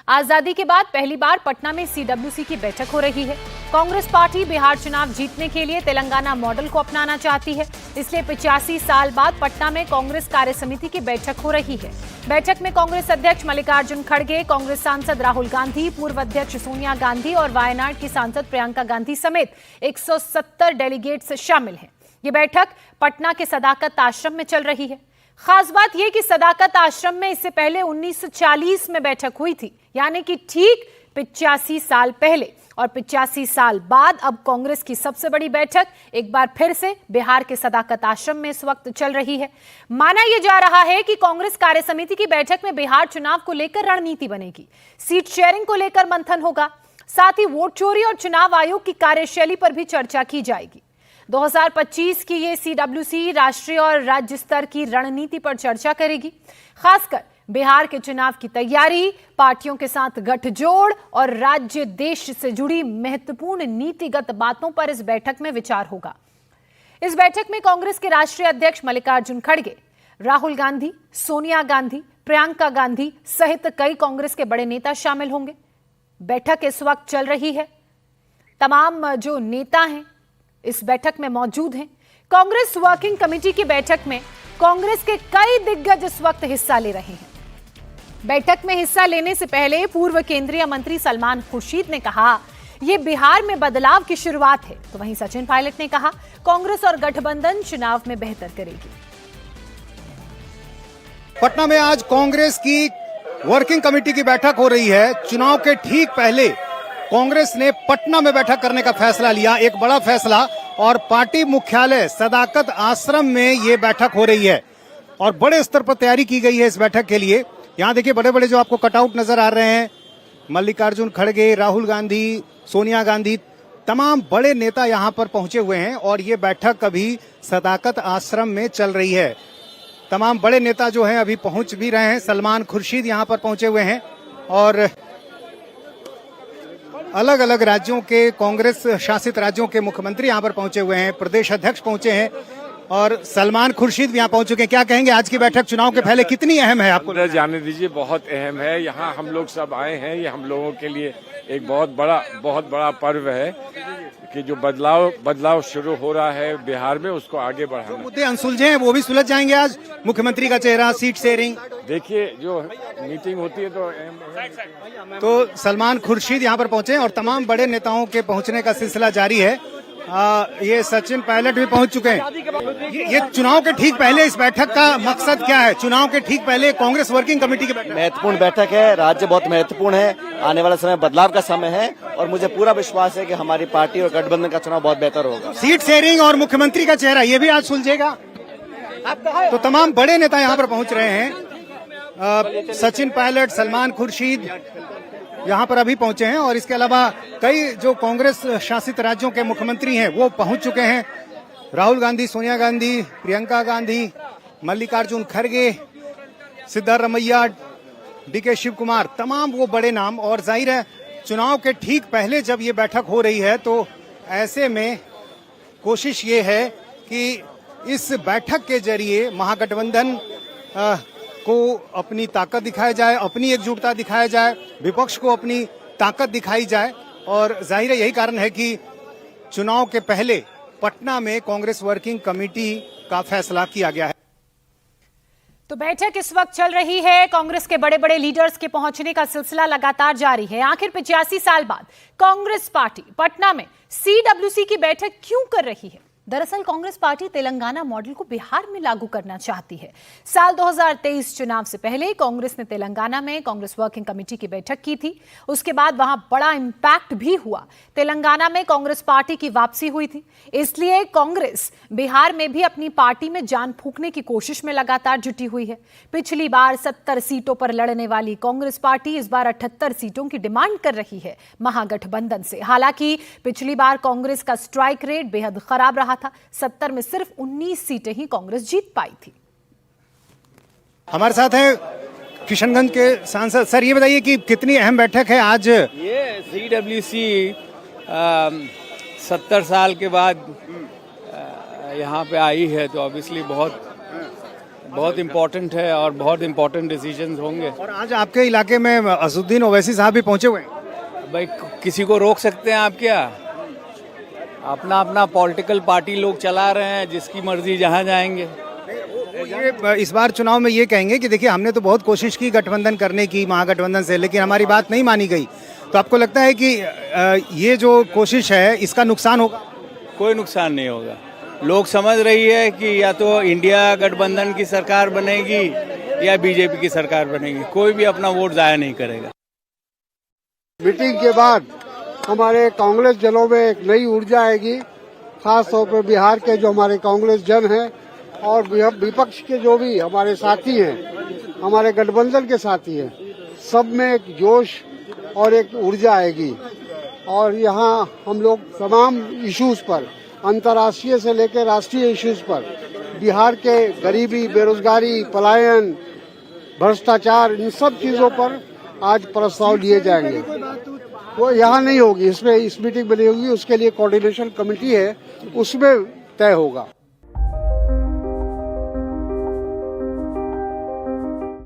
आजादी के बाद पहली बार पटना में सीडब्ल्यूसी की बैठक हो रही है। कांग्रेस पार्टी बिहार चुनाव जीतने के लिए तेलंगाना मॉडल को अपनाना चाहती है, इसलिए 85 साल बाद पटना में कांग्रेस कार्य समिति की बैठक हो रही है। बैठक में कांग्रेस अध्यक्ष मल्लिकार्जुन खड़गे, कांग्रेस सांसद राहुल गांधी, पूर्व अध्यक्ष सोनिया गांधी और वायनाड की सांसद प्रियंका गांधी समेत 170 डेलीगेट्स शामिल हैं। ये बैठक पटना के सदाकत आश्रम में चल रही है। खास बात यह कि सदाकत आश्रम में इससे पहले 1940 में बैठक हुई थी, यानी कि ठीक 85 साल पहले, और 85 साल बाद अब कांग्रेस की सबसे बड़ी बैठक एक बार फिर से बिहार के सदाकत आश्रम में इस वक्त चल रही है। माना यह जा रहा है कि कांग्रेस कार्य समिति की बैठक में बिहार चुनाव को लेकर रणनीति बनेगी, सीट शेयरिंग को लेकर मंथन होगा, साथ ही वोट चोरी और चुनाव आयोग की कार्यशैली पर भी चर्चा की जाएगी। 2025 की ये सीडब्ल्यूसी राष्ट्रीय और राज्य स्तर की रणनीति पर चर्चा करेगी। खासकर बिहार के चुनाव की तैयारी, पार्टियों के साथ गठजोड़ और राज्य देश से जुड़ी महत्वपूर्ण नीतिगत बातों पर इस बैठक में विचार होगा। इस बैठक में कांग्रेस के राष्ट्रीय अध्यक्ष मल्लिकार्जुन खड़गे, राहुल गांधी, सोनिया गांधी, प्रियंका गांधी सहित कई कांग्रेस के बड़े नेता शामिल होंगे। बैठक इस वक्त चल रही है। तमाम जो नेता हैं इस बैठक में मौजूद हैं। कांग्रेस वर्किंग कमेटी की बैठक में कांग्रेस के कई दिग्गज इस वक्त हिस्सा ले रहे हैं। बैठक में हिस्सा लेने से पहले पूर्व केंद्रीय मंत्री सलमान खुर्शीद ने कहा, यह बिहार में बदलाव की शुरुआत है। तो वहीं सचिन पायलट ने कहा, कांग्रेस और गठबंधन चुनाव में बेहतर करेगी। पटना में आज कांग्रेस की वर्किंग कमेटी की बैठक हो रही है। चुनाव के ठीक पहले कांग्रेस ने पटना में बैठक करने का फैसला लिया, एक बड़ा फैसला, और पार्टी मुख्यालय सदाकत आश्रम में ये बैठक हो रही है और बड़े स्तर पर तैयारी की गई है इस बैठक के लिए। यहाँ देखिए बड़े बड़े जो आपको कटआउट नजर आ रहे हैं, मल्लिकार्जुन खड़गे, राहुल गांधी, सोनिया गांधी, तमाम बड़े नेता यहाँ पर पहुंचे हुए हैं और ये बैठक अभी सदाकत आश्रम में चल रही है। तमाम बड़े नेता जो हैं अभी पहुंच भी रहे हैं। सलमान खुर्शीद यहाँ पर पहुंचे हुए हैं और अलग अलग राज्यों के, कांग्रेस शासित राज्यों के मुख्यमंत्री यहाँ पर पहुंचे हुए हैं, प्रदेश अध्यक्ष पहुंचे हैं और सलमान खुर्शीद भी यहाँ पहुंच चुके हैं। क्या कहेंगे, आज की बैठक चुनाव के पहले कितनी अहम है आपको? जाने दीजिए, बहुत अहम है। यहाँ हम लोग सब आए हैं, ये हम लोगों के लिए एक बहुत बड़ा पर्व है कि जो बदलाव शुरू हो रहा है बिहार में, उसको आगे बढ़ाना। मुद्दे अनसुलझे हैं वो भी सुलझ जाएंगे आज। मुख्यमंत्री का चेहरा, सीट शेयरिंग, देखिए जो मीटिंग होती है तो सलमान खुर्शीद यहाँ पर पहुंचे और तमाम बड़े नेताओं के पहुंचने का सिलसिला जारी है। ये सचिन पायलट भी पहुंच चुके हैं। ये चुनाव के ठीक पहले इस बैठक का मकसद क्या है? चुनाव के ठीक पहले कांग्रेस वर्किंग कमेटी की बैठक महत्वपूर्ण बैठक है। राज्य बहुत महत्वपूर्ण है, आने वाला समय बदलाव का समय है और मुझे पूरा विश्वास है कि हमारी पार्टी और गठबंधन का चुनाव बहुत बेहतर होगा। सीट शेयरिंग और मुख्यमंत्री का चेहरा, ये भी आज सुलझेगा। तो तमाम बड़े नेता यहाँ पर पहुंच रहे हैं। सचिन पायलट, सलमान खुर्शीद यहाँ पर अभी पहुंचे हैं और इसके अलावा कई जो कांग्रेस शासित राज्यों के मुख्यमंत्री हैं वो पहुंच चुके हैं। राहुल गांधी, सोनिया गांधी, प्रियंका गांधी, मल्लिकार्जुन खड़गे, सिद्धारमैया, डीके शिव कुमार, तमाम वो बड़े नाम। और जाहिर है चुनाव के ठीक पहले जब ये बैठक हो रही है तो ऐसे में कोशिश ये है कि इस बैठक के जरिए महागठबंधन को अपनी ताकत दिखाया जाए, अपनी एकजुटता दिखाया जाए, विपक्ष को अपनी ताकत दिखाई जाए। और जाहिर है यही कारण है कि चुनाव के पहले पटना में कांग्रेस वर्किंग कमेटी का फैसला किया गया है। तो बैठक इस वक्त चल रही है। कांग्रेस के बड़े बड़े लीडर्स के पहुंचने का सिलसिला लगातार जारी है। आखिर 85 साल बाद कांग्रेस पार्टी पटना में सीडब्ल्यूसी की बैठक क्यों कर रही है? दरअसल कांग्रेस पार्टी तेलंगाना मॉडल को बिहार में लागू करना चाहती है। साल 2023 चुनाव से पहले कांग्रेस ने तेलंगाना में कांग्रेस वर्किंग कमेटी की बैठक की थी। उसके बाद वहां बड़ा इंपैक्ट भी हुआ। तेलंगाना में कांग्रेस पार्टी की वापसी हुई थी, इसलिए कांग्रेस बिहार में भी अपनी पार्टी में जान फूंकने की कोशिश में लगातार जुटी हुई है। पिछली बार 70 सीटों पर लड़ने वाली कांग्रेस पार्टी इस बार 78 सीटों की डिमांड कर रही है महागठबंधन से। हालांकि पिछली बार कांग्रेस का स्ट्राइक रेट बेहद खराब रहा था। 70 में सिर्फ 19 सीटें ही कांग्रेस जीत पाई थी। हमारे साथ है किशनगंज के सांसद। सर ये बताइए कि कितनी अहम बैठक है आज? ये सीडब्ल्यूसी 70 साल के बाद यहाँ पे आई है तो ऑब्वियसली बहुत बहुत इम्पोर्टेंट है और बहुत इम्पोर्टेंट डिसीजंस होंगे। और आज आपके इलाके में असदुद्दीन ओवैसी साहब भी पहुंचे हुए हैं। भाई किसी को रोक सकते हैं आप क्या? अपना अपना पॉलिटिकल पार्टी लोग चला रहे हैं, जिसकी मर्जी जहां जाएंगे। ये इस बार चुनाव में ये कहेंगे कि देखिए हमने तो बहुत कोशिश की गठबंधन करने की महागठबंधन से, लेकिन हमारी बात नहीं मानी गई। तो आपको लगता है कि ये जो कोशिश है इसका नुकसान होगा? कोई नुकसान नहीं होगा। लोग समझ रही है कि या तो इंडिया गठबंधन की सरकार बनेगी या बीजेपी की सरकार बनेगी, कोई भी अपना वोट जाया नहीं करेगा। मीटिंग के बाद हमारे कांग्रेस जनों में एक नई ऊर्जा आएगी, खास तौर पर बिहार के जो हमारे कांग्रेस जन हैं और विपक्ष के जो भी हमारे साथी हैं, हमारे गठबंधन के साथी हैं, सब में एक जोश और एक ऊर्जा आएगी। और यहाँ हम लोग तमाम इश्यूज पर, अंतर्राष्ट्रीय से लेकर राष्ट्रीय इश्यूज पर, बिहार के गरीबी, बेरोजगारी, पलायन, भ्रष्टाचार, इन सब चीजों पर आज प्रस्ताव लिए जाएंगे। वो यहाँ नहीं होगी, इसमें इस मीटिंग में नहीं होगी, उसके लिए कोऑर्डिनेशन कमेटी है, उसमें तय होगा।